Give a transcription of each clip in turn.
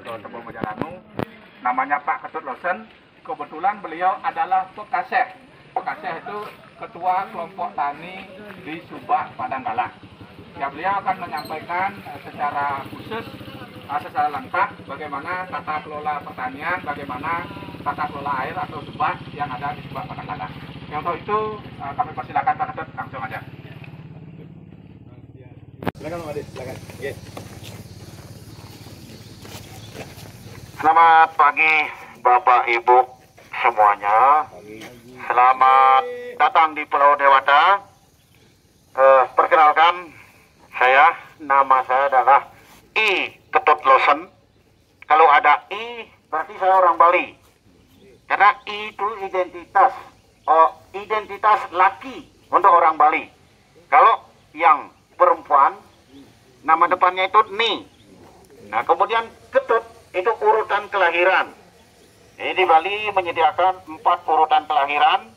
atau Tebo Majalangu, namanya Pak Ketut Losen. Kebetulan beliau adalah Pekaseh. Pekaseh itu Ketua Kelompok Tani di Subak Padang Galah. Ya, beliau akan menyampaikan secara khusus, secara lengkap bagaimana tata kelola pertanian, bagaimana tata kelola air atau subak yang ada di Subak Padang Galah. Yang untuk itu kami persilakan Pak Ketut langsung aja. Silakan Pak Adi, silakan. Yes. Selamat pagi Bapak Ibu semuanya. Selamat datang di Pulau Dewata. Perkenalkan, nama saya adalah I Ketut Losen. Kalau ada I berarti saya orang Bali. Karena I itu identitas laki untuk orang Bali. Kalau yang perempuan, nama depannya itu Ni. Nah, kemudian Ketut itu urutan kelahiran. Jadi di Bali menyediakan 4 urutan kelahiran.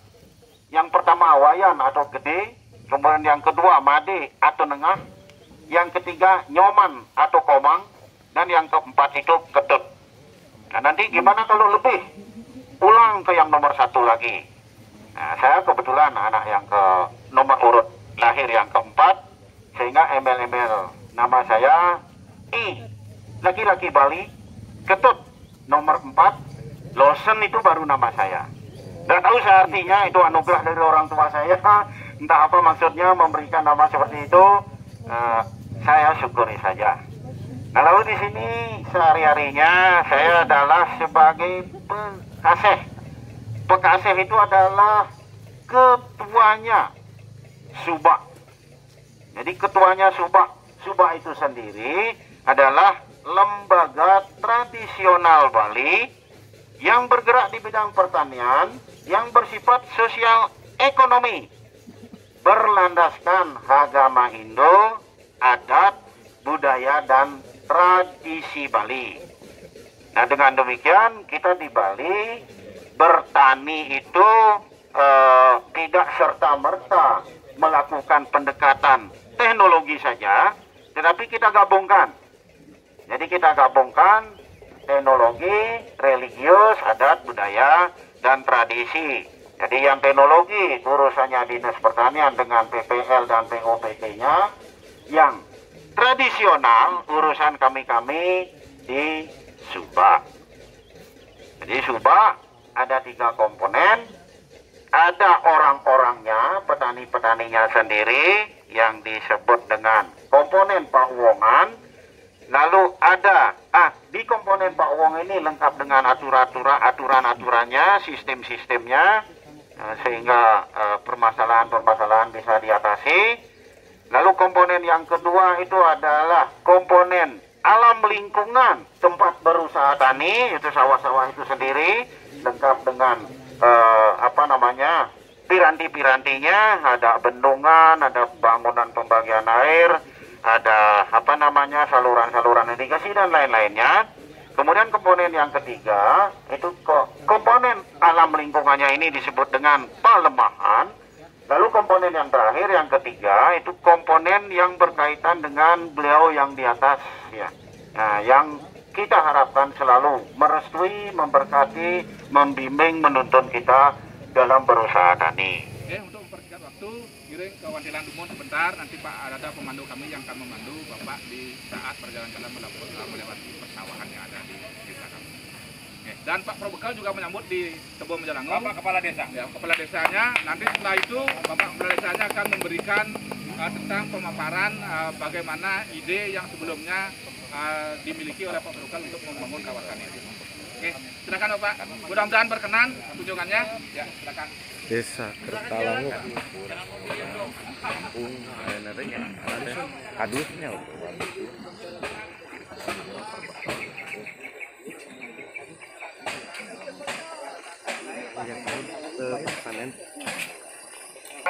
Yang pertama Wayan atau gede, kemudian yang kedua Made atau nengah, yang ketiga Nyoman atau komang, dan yang keempat itu Ketut. Nah, nanti gimana kalau lebih? Ulang ke yang nomor 1 lagi. Nah, saya kebetulan anak yang ke nomor urut lahir yang keempat, sehingga embel-embel nama saya I, laki-laki Bali, Ketut nomor 4, Losen itu baru nama saya. Dan tahu saya artinya itu anugerah dari orang tua saya. Entah apa maksudnya memberikan nama seperti itu, saya syukuri saja. Nah, lalu di sini sehari-harinya saya adalah sebagai Pekaseh. Pekaseh itu adalah ketuanya Subak. Jadi ketuanya Subak. Subak itu sendiri adalah lembaga tradisional Bali yang bergerak di bidang pertanian yang bersifat sosial ekonomi, berlandaskan agama Hindu, adat, budaya, dan tradisi Bali. Nah, dengan demikian kita di Bali bertani itu tidak serta-merta melakukan pendekatan teknologi saja, tetapi kita gabungkan. Jadi kita gabungkan teknologi, religius, adat, budaya, dan tradisi. Jadi yang teknologi urusannya Dinas Pertanian dengan PPL dan POPT-nya. Yang tradisional urusan kami-kami di Subak. Jadi Subak ada 3 komponen. Ada orang-orangnya, petani-petaninya sendiri yang disebut dengan komponen Pauwongan. Lalu ada di komponen Pak Wong ini lengkap dengan aturan-aturannya, sistem-sistemnya, sehingga permasalahan-permasalahan bisa diatasi. Lalu komponen yang kedua itu adalah komponen alam lingkungan, tempat berusaha tani, itu sawah-sawah itu sendiri, lengkap dengan piranti-pirantinya, ada bendungan, ada bangunan pembagian air, ada saluran-saluran irigasi dan lain-lainnya. Kemudian komponen yang ketiga itu komponen alam lingkungannya ini disebut dengan pelemahan. Lalu komponen yang terakhir yang ketiga itu komponen yang berkaitan dengan beliau yang di atas ya. Nah, yang kita harapkan selalu merestui, memberkati, membimbing, menuntun kita dalam berusaha tani. Oke, untuk mempersingkat waktu, giring ke Wantilan Dumon sebentar. Nanti Pak ada pemandu kami yang akan memandu Bapak di saat berjalan-jalan melewati persawahan yang ada di desa kami. Oke. Dan Pak Probekal juga menyambut di Tebo Majalangu. Bapak Kepala Desa. Ya, Kepala Desanya. Nanti setelah itu Bapak Kepala Desanya akan memberikan tentang pemaparan bagaimana ide yang sebelumnya dimiliki oleh Pak Probekal untuk membangun kawasan ini. Oke, silakan Bapak. Mudah-mudahan berkenan kunjungannya. Ya, silakan. Desa Kertalangu, kampung ada kadusnya.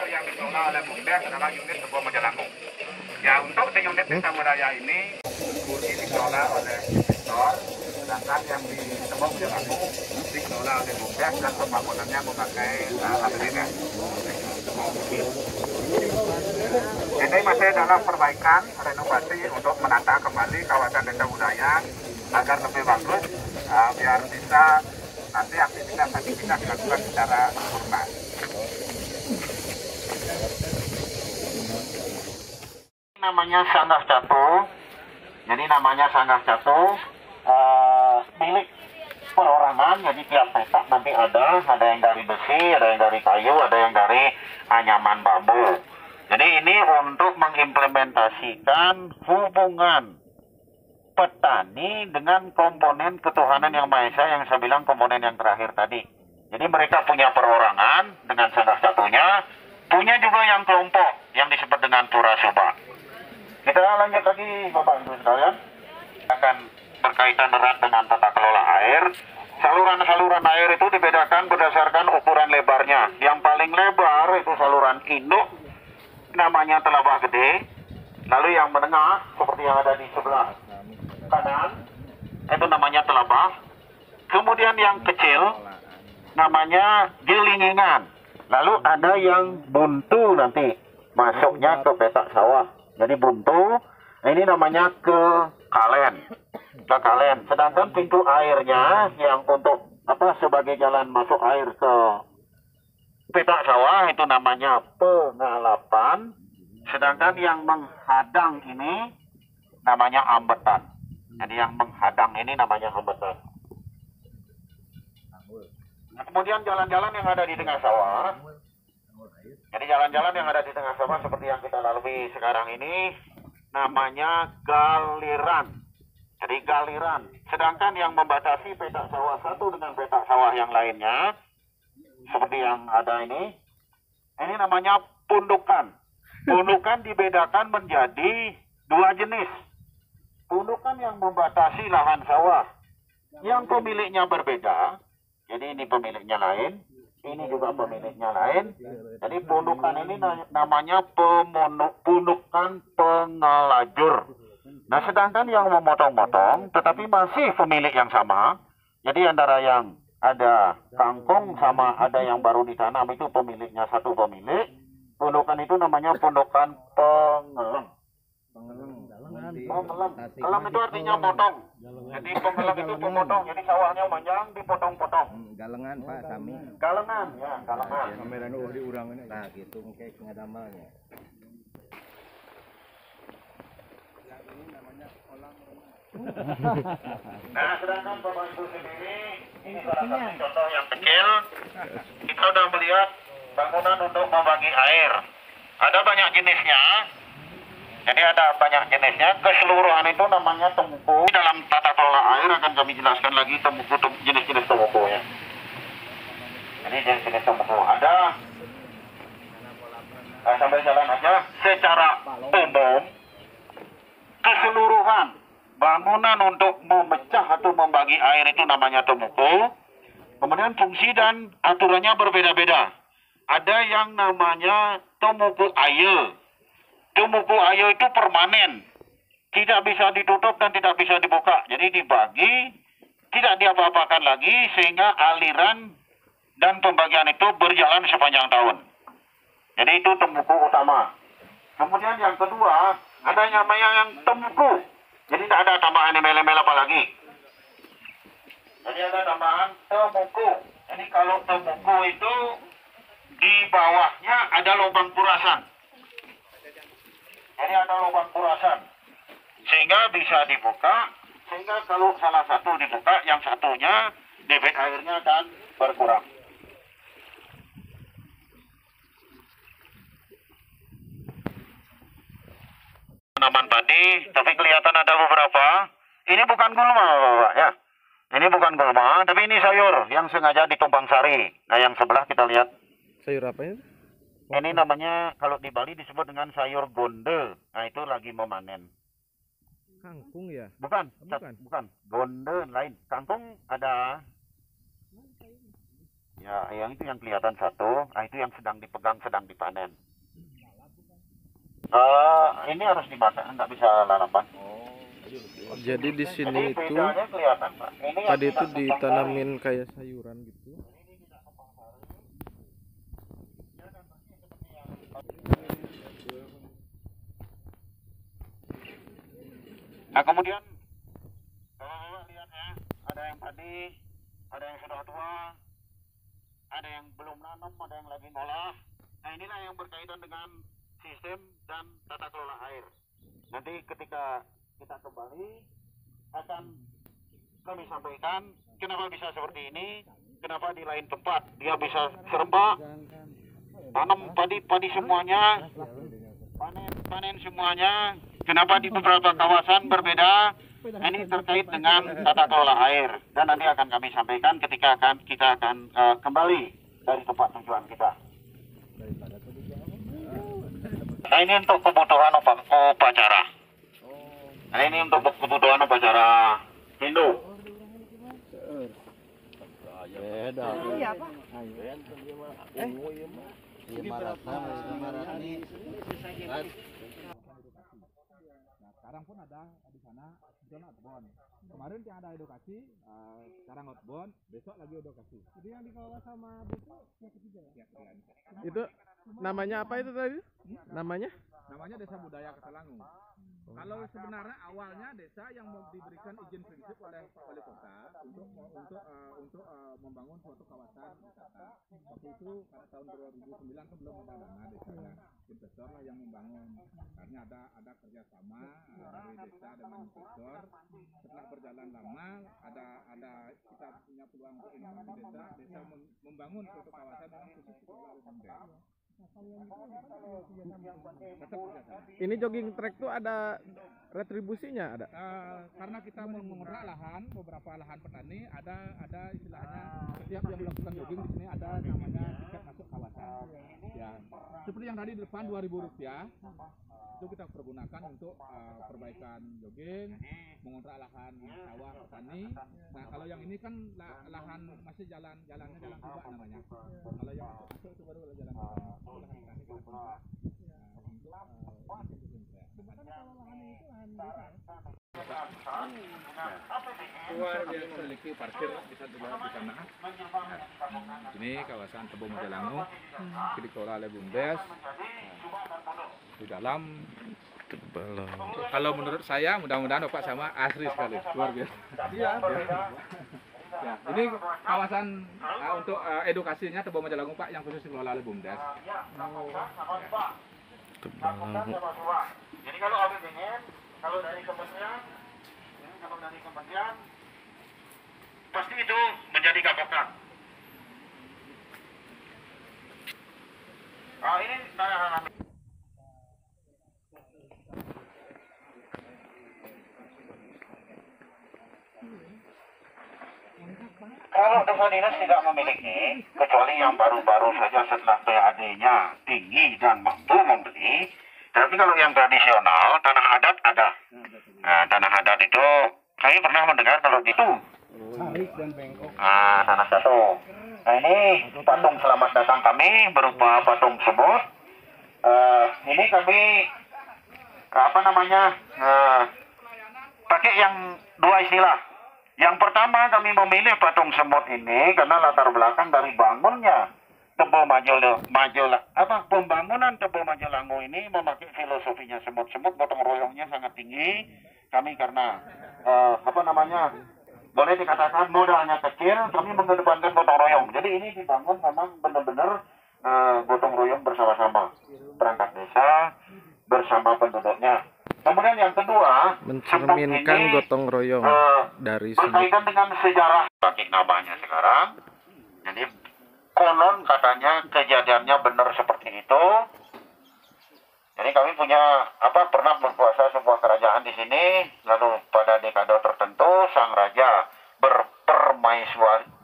Yang dikelola oleh Bumdes adalah unit Tebo Majalangu. Ya, untuk di unit desa budaya ini dikelola oleh investor, sedangkan yang di Tebo Majalangu dikelola oleh Bumdes dan pembangunannya memakai APBN. Ini masih dalam perbaikan renovasi untuk menata kembali kawasan desa budaya agar lebih bagus, biar bisa nanti aktivitas dilakukan secara sempurna. Namanya sanggah catu. Jadi namanya sanggah catu milik perorangan. Jadi tiap petak nanti ada yang dari besi, ada yang dari kayu, ada yang dari anyaman bambu. Jadi ini untuk mengimplementasikan hubungan petani dengan komponen ketuhanan yang Maha Esa yang saya bilang komponen yang terakhir tadi. Jadi mereka punya perorangan dengan sanggah catunya, punya juga yang kelompok yang disebut dengan Pura Soba. Kita lanjut lagi Bapak Ibu sekalian, akan berkaitan erat dengan tata kelola air. Saluran-saluran air itu dibedakan berdasarkan ukuran lebarnya. Yang paling lebar itu saluran induk, namanya telabah gede. Lalu yang menengah seperti yang ada di sebelah kanan, itu namanya telabah. Kemudian yang kecil namanya gelingingan. Lalu ada yang buntu nanti masuknya ke petak sawah. Jadi buntu, ini namanya kekalen. Sedangkan pintu airnya yang untuk sebagai jalan masuk air ke petak sawah itu namanya pengalapan. Sedangkan yang menghadang ini namanya ambetan. Jadi yang menghadang ini namanya ambetan. Nah, kemudian jalan-jalan yang ada di tengah sawah. Jadi jalan-jalan yang ada di tengah sawah seperti yang kita lalui sekarang ini namanya galiran. Jadi galiran. Sedangkan yang membatasi petak sawah satu dengan petak sawah yang lainnya seperti yang ada ini namanya pundukan. Pundukan dibedakan menjadi dua jenis. Pundukan yang membatasi lahan sawah yang pemiliknya berbeda. Jadi ini pemiliknya lain, ini juga pemiliknya lain. Jadi pundukan ini namanya pundukan pengelajur. Nah, sedangkan yang memotong-motong tetapi masih pemilik yang sama. Jadi antara yang ada kangkung sama ada yang baru ditanam itu pemiliknya satu pemilik. Pundukan itu namanya pundukan pengelem. Kelem itu artinya potong. Jadi pengelem itu pemotong. Jadi sawahnya panjang dipotong-potong. Galengan Pak Sami. Galengan ya, galengan. Kamera nu diurang ini. Nah, gitu mungkin ngadamalnya. Nah, sedangkan Bapak Ibu sendiri ini salah satu contoh yang kecil. Kita sudah melihat bangunan untuk membagi air. Ada banyak jenisnya. Jadi ada banyak jenisnya. Keseluruhan itu namanya temuku. Dalam tata kelola air akan kami jelaskan lagi jenis-jenis temukunya. Jadi jenis-jenis temuku ada. Nah, sambil jalan aja. Secara umum, keseluruhan bangunan untuk memecah atau membagi air itu namanya temuku. Kemudian fungsi dan aturannya berbeda-beda. Ada yang namanya temuku air. Temuku air itu permanen. Tidak bisa ditutup dan tidak bisa dibuka. Jadi dibagi, tidak diapa-apakan lagi sehingga aliran dan pembagian itu berjalan sepanjang tahun. Jadi itu temuku utama. Kemudian yang kedua, ada yang namanya yang temuku. Jadi tidak ada tambahan email-email apa lagi. Jadi ada tambahan temuku. Jadi kalau temuku itu di bawahnya ada lubang kurasan. Jadi ada lubang kurasan. Sehingga bisa dibuka. Sehingga kalau salah satu dibuka, yang satunya debit airnya akan berkurang. Tanaman padi, tapi kelihatan ada beberapa. Ini bukan gulma, Bapak, ya. Ini bukan gulma, tapi ini sayur yang sengaja ditumpang sari. Nah, yang sebelah kita lihat. Sayur apa ya? Ini namanya kalau di Bali disebut dengan sayur gonde. Nah, itu lagi memanen. Kangkung ya? Bukan. Bukan. Gonde lain. Kangkung ada. Ya, yang itu yang kelihatan satu. Nah, itu yang sedang dipegang, sedang dipanen. Ini harus dimakan, nggak bisa lalapan. Jadi di sini itu kelihatan, Pak. Ini tadi itu ditanamin kayak sayuran gitu. Nah, kemudian ada yang sudah tua, ada yang belum nanam, ada yang lagi ngolah. Nah inilah yang berkaitan dengan sistem dan tata kelola air. Nanti ketika kita kembali akan kami sampaikan kenapa bisa seperti ini, kenapa di lain tempat dia bisa serempak, tanam padi semuanya, panen semuanya. Kenapa di beberapa kawasan berbeda? Ini terkait dengan tata kelola air dan nanti akan kami sampaikan ketika kita akan kembali dari tempat tujuan kita. Nah ini untuk kebutuhan upacara. Nah ini untuk kebutuhan upacara Hindu. Sekarang pun ada di sana zona outbound. Kemarin yang ada edukasi, sekarang outbound, besok lagi edukasi. Jadi yang dikelola sama besok yang ketiga ya? Itu namanya apa itu tadi? Namanya? Namanya Desa Budaya Ketelangu. Kalau sebenarnya awalnya desa yang diberikan izin prinsip oleh Pak Wali Kota untuk membangun suatu kawasan wisata. Waktu itu pada tahun 2009 kan belum ada dana desanya. Investor lah yang membangun. Karena ada kerjasama dari desa dengan investor. Setelah berjalan lama, ada kita punya peluang untuk inovasi desa membangun suatu kawasan yang khusus dikelola oleh BUMDes. Ini jogging track tuh ada retribusinya ada? Karena kita mengontrak lahan, beberapa lahan petani ada istilahnya setiap yang melakukan jogging di sini ada namanya tiket masuk kawasan. Ya, seperti yang tadi di depan Rp2.000 itu kita pergunakan untuk perbaikan jogging, mengontrak lahan sawah petani. Nah kalau yang ini kan lahan masih jalannya jalan kubah namanya. Kalau yang masuk itu baru jalan kubah. Lahan petani kita kontrak luar biasa memiliki parkir bisa dilihat di sana. Ini kawasan Tebo Majalangu dikelola oleh BUMDes. Di dalam kalau menurut saya mudah-mudahan Bapak sama asri sekali, luar biasa. Iya. Ya, ini kawasan untuk edukasinya Tebo Majalangu Pak yang khusus dikelola oleh BUMDes. Jadi kalau habis dingin, kalau dari kementerian, pasti itu menjadi gagasan. Ini tanah. Kalau desa dinas tidak memiliki, kecuali yang baru-baru saja setelah PAD-nya tinggi dan mampu membeli. Tapi kalau yang tradisional, tanah adat ada. Nah, tanah adat itu, saya pernah mendengar kalau itu. Tanah satu. Nah ini patung selamat datang kami berupa patung semut. Ini kami pakai yang dua istilah. Yang pertama kami memilih patung semut ini karena latar belakang dari bangunnya pembangunan Tebo Majalangu ini memakai filosofinya semut-semut, gotong royongnya sangat tinggi. Kami karena boleh dikatakan modalnya kecil, kami mengedepankan gotong royong. Jadi ini dibangun memang benar-benar gotong royong bersama-sama, perangkat desa bersama penduduknya. Kemudian yang kedua, mencerminkan ini, gotong royong dari berkaitan dengan sejarah bagi namanya sekarang. Jadi konon katanya kejadiannya benar seperti itu. Jadi kami pernah berkuasa sebuah kerajaan di sini, lalu pada dekade tertentu sang raja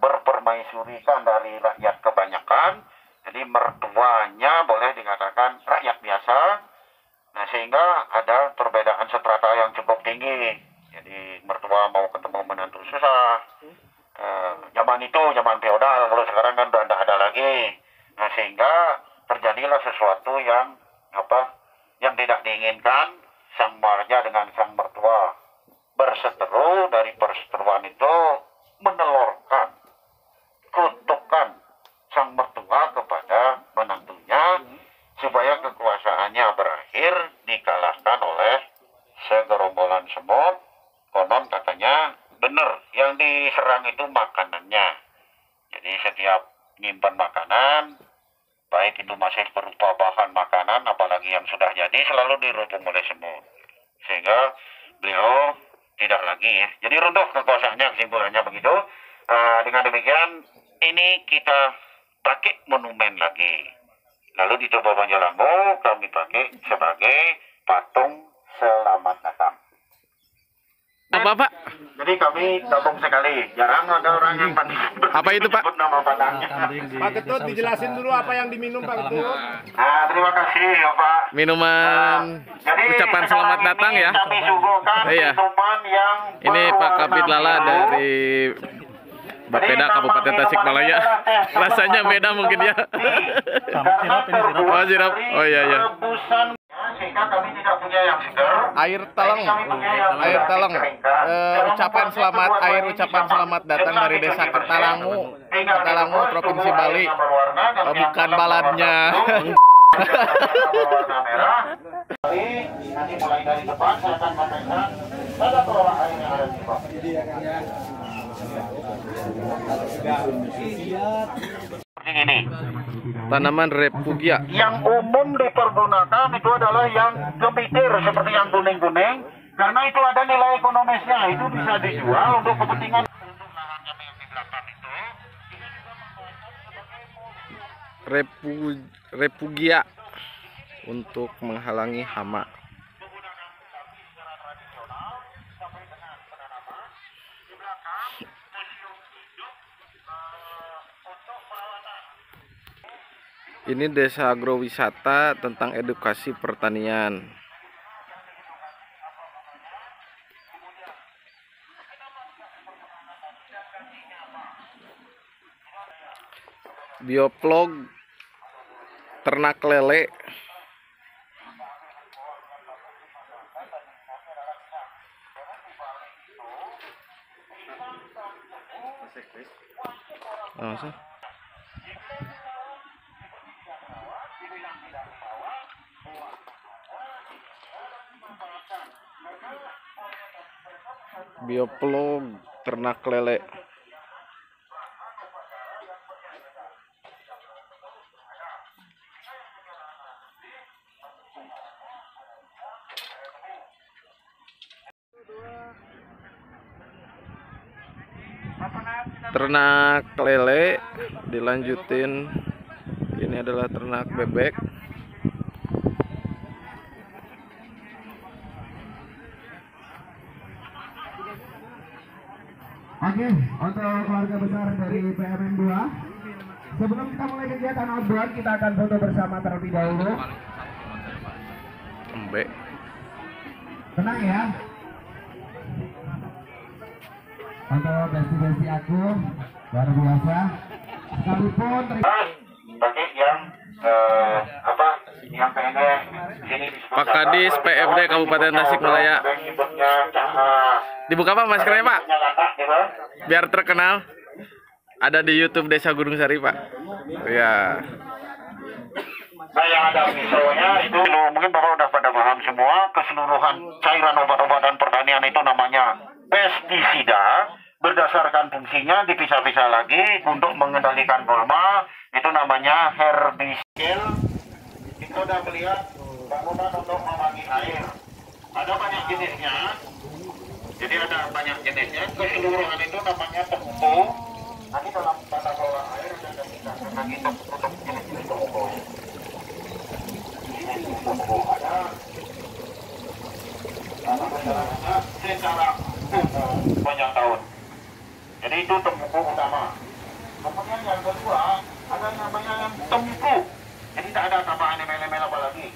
berpermaisurikan dari rakyat kebanyakan. Jadi mertuanya boleh dikatakan rakyat biasa. Nah sehingga ada perbedaan strata yang cukup tinggi. Jadi mertua mau ketemu menantu susah. Zaman feodal, kalau sekarang kan udah ada lagi. Nah sehingga terjadilah sesuatu yang tidak diinginkan. Sang raja dengan sang mertua berseteru, dari perseteruan itu menelurkan kutukan sang mertua kepada menantunya supaya kekuasaannya berakhir dikalahkan oleh segerombolan semut. Konon katanya benar yang yang diserang itu makanannya. Jadi setiap nyimpan makanan, baik itu masih berupa bahan makanan, apalagi yang sudah jadi, selalu dirubung oleh semut. Sehingga beliau tidak lagi ya. Jadi runtuh kekuasaannya, kesimpulannya begitu. Dengan demikian, ini kita pakai monumen lagi. Lalu di Toba Banjarlambu kami pakai sebagai patung selamat datang. Apa Pak? Jadi kami gabung sekali. Jarang ada orang yang pandai Apa itu Pak? sebut nama padangnya. Pak Ketut, dijelasin dulu apa yang diminum Pak Ketut. Terima kasih ya Pak. Minuman Jadi ucapan selamat sekarang datang ini ya. Kami suguhkan Iya. minuman yang Ini Pak berwarna Kabid Lala biru. dari Bapeda Kabupaten Tasikmalaya. Rasanya beda mungkin ya. Oh sirap. Oh iya iya. Sehingga kami tidak punya yang segar. Air Taleng. Air Taleng. Ucapan selamat air ucapan selamat datang dari Desa Kertalangu, Kertalangu Provinsi Bali. Oh, bukan baladnya. Berwarna merah. Nanti mulai dari depan saya akan sampaikan tata kelola air yang ada di bawah. Seperti ini. Tanaman repugia. Yang umum dipergunakan itu adalah yang gemitir seperti yang kuning-kuning, karena itu ada nilai ekonomisnya, itu bisa dijual untuk kepentingan. Untuk lahan kami yang di belakang itu Repugia untuk menghalangi hama. Ini desa agrowisata tentang edukasi pertanian. Bioplog ternak lele. Masa? Bioplog ternak lele. Ternak lele dilanjutin. Ini adalah ternak bebek. Oke, untuk keluarga besar dari PMN 2, sebelum kita mulai kegiatan outbound, kita akan foto bersama terlebih dahulu. Embe. Tenang ya. Untuk besti-besti aku, luar biasa. Sekalipun bagi yang yang pendek sini disebut Pak Kadis PFD Kabupaten Tasikmalaya. Dibuka Pak maskernya Pak, biar terkenal. Ada di YouTube Desa Gunung Sari Pak. Ya. Nah yang ada visualnya itu mungkin Bapak udah pada paham semua. Keseluruhan cairan obat-obatan pertanian itu namanya pestisida. Berdasarkan fungsinya dipisah-pisah lagi. Untuk mengendalikan gulma itu namanya herbicide. Kita udah melihat bangunan untuk memangi air. Ada banyak jenisnya. Jadi ada banyak jenisnya. Keseluruhan itu namanya tempo. Nanti dalam tata kelola air ada dikasih lagi untuk jenis-jenis tempo. Tempo ada. Tata kelolanya secara banyak tahun. Jadi itu tempo utama. Kemudian yang kedua ada namanya yang tempo. Jadi tidak ada tambahan email-email apa lagi.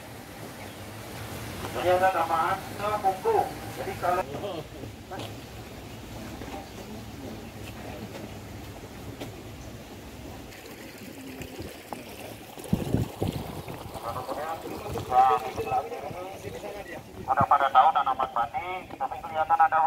Jadi ada tambahan tempo. Jadi kalau udah pada tahu tanaman padi, tapi kelihatan ada